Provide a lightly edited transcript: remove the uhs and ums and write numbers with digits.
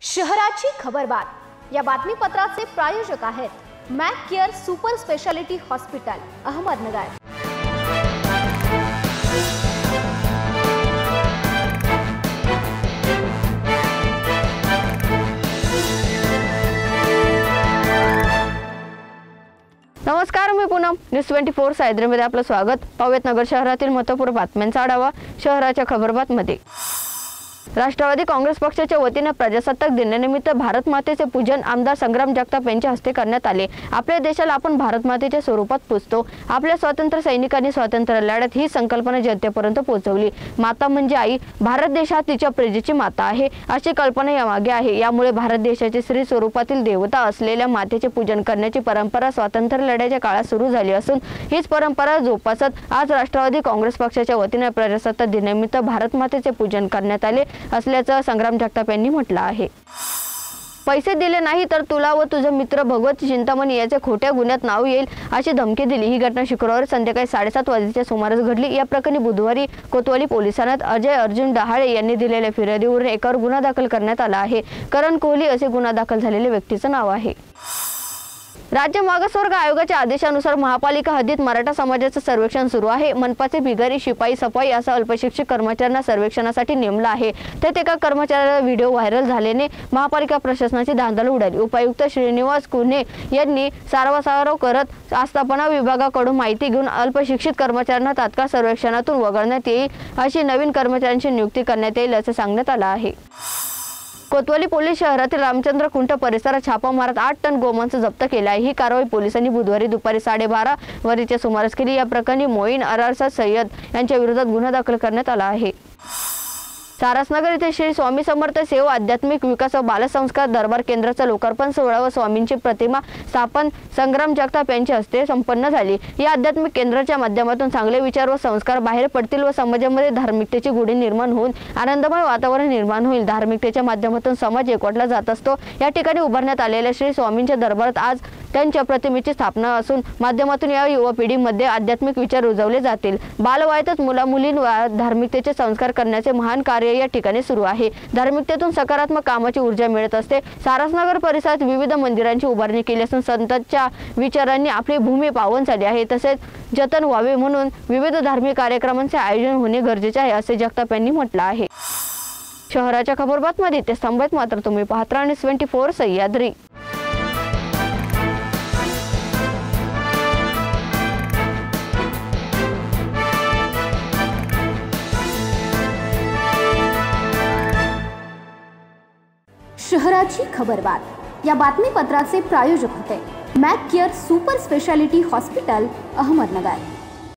शहराची खबरबात या बातमीपत्राचे प्रायोजक आहेत Mac care super speciality hospital Ahmednagar. नमस्कार, मी पूनम। न्यूज 24 सायद्रीमध्ये आपलं स्वागत। पाहूयात नगर शहरातील महत्त्वपूर्ण बातम्यांचा आढावा शहराच्या खबरबातमध्ये। राष्ट्रवादी काँग्रेस पक्षाच्या वतीने प्रजासत्ताक दिनानिमित्त भारत मातेचे पूजन आमदार संग्राम जगताप यांच्या हस्ते करण्यात आले। आपल्या देशाला आपण भारत मातेच्या स्वरूपात पूजतो। आपल्या स्वातंत्र्य सैनिकांनी स्वातंत्र्य लढ्यात ही संकल्पना जनतेपर्यंत पोहोचवली। माता म्हणजे आई, भारत देश हा तिच्या प्रजेची माता आहे अशी कल्पना यामागे आहे। यामुळे भारत देशाचे स्त्री स्वरूपातील देवता असलेल्या मातेचे पूजन करण्याची परंपरा स्वातंत्र्य लढ्याच्या काळात सुरू झाली असून हीच परंपरा जोपासत आज राष्ट्रवादी काँग्रेस पक्षाच्या वतीने प्रजासत्ताक दिनानिमित्त भारत मातेचे पूजन करण्यात आले असल्याचं संग्राम जगताप यांनी म्हटलं आहे। पैसे दिले नाही तर तुला व तुझा मित्र भगवत चिंतामणी याचे खोट्या गुन्ह्यात नाव येईल अशी धमकी दिली। ही घटना शुक्रवारी संध्याकाळी 7:30 वाजेच्या सुमारास घडली। या प्रकरणी बुधवारी कोतवाली पोलिसांत अजय अर्जुन डहाळे यांनी दिलेल्या फिर्यादीवरून एकावर गुन्हा दाखल करण्यात आला आहे। करण कोहली असे गुन्हा दाखल झालेल्या व्यक्तीचं नाव आहे। राज्य मागासवर्ग आयोगाच्या आदेशानुसार महापालिका हद्दीत मराठा समाजाचे सर्वेक्षण सुरू आहे। मनपाचे भिकारी, शिपाई, सफाई असा अल्पशिक्षित कर्मचाऱ्यांना सर्वेक्षणासाठी नेमलं आहे। त्यात एका कर्मचाऱ्याचा व्हिडिओ व्हायरल झाल्याने महापालिका प्रशासनाची धांदल उडाली। उपायुक्त श्रीनिवास कुन्हे यांनी सारवासारव करत आस्थापना विभागाकडून माहिती घेऊन अल्पशिक्षित कर्मचाऱ्यांना तात्काळ सर्वेक्षणातून वगळण्यात येईल अशी नवीन कर्मचाऱ्यांची नियुक्ती करण्यात येईल असे सांगण्यात आलं आहे। कोतवाली पोलीस शहरातील रामचंद्र खुंट परिसरात छापा मारत 8 टन गोमांस जप्त केला आहे। ही कारवाई पोलिसांनी बुधवारी दुपारी 12:30 वाजेच्या सुमारास केली। या प्रकरणी मोईन अरारसा सय्यद यांच्या विरोधात गुन्हा दाखल करण्यात आला आहे। सारसनगर येथे श्री स्वामी समर्थ सेवा आध्यात्मिक विकास व बालसंस्कार दरबार केंद्राचा लोकार्पण सोहळा व स्वामींची प्रतिमा स्थापन संग्राम जगताप यांच्या हस्ते संपन्न झाली। या आध्यात्मिक केंद्राच्या माध्यमातून चांगले विचार व संस्कार बाहेर पडतील व समाजामध्ये धार्मिकतेची गुढी निर्माण होऊन आनंदमय वातावरण निर्माण होईल। धार्मिकतेच्या माध्यमातून समाज एकवटला जात असतो। या ठिकाणी उभारण्यात आलेल्या श्री स्वामींच्या दरबारात आज त्यांच्या प्रतिमेची स्थापना असून माध्यमातून या युवा पिढीमध्ये आध्यात्मिक विचार रुजवले जातील। बालवयातच मुलामुलींवर धार्मिकतेचे संस्कार करण्याचे महान कार्य या ठिकाणी सुरू आहे। धार्मिकतेतून सकारात्मक कामाची ऊर्जा मिळत असते। सारसनगर परिसरात विविध मंदिरांची उभारणी केली असून संतांच्या विचारांनी आपली भूमी पावन झाली आहे। तसेच जतन व्हावे म्हणून विविध धार्मिक कार्यक्रमांचे आयोजन होणे गरजेचे आहे असे जगताप यांनी म्हटलं आहे। शहराच्या खबरबातमध्ये ते स्तंभित मात्र तुम्ही पाहत राहा न्यूज 24 सह्याद्री। शहराची खबरबात या बातमीपत्राचे प्रायोजक होते Mac care super speciality hospital Ahmednagar.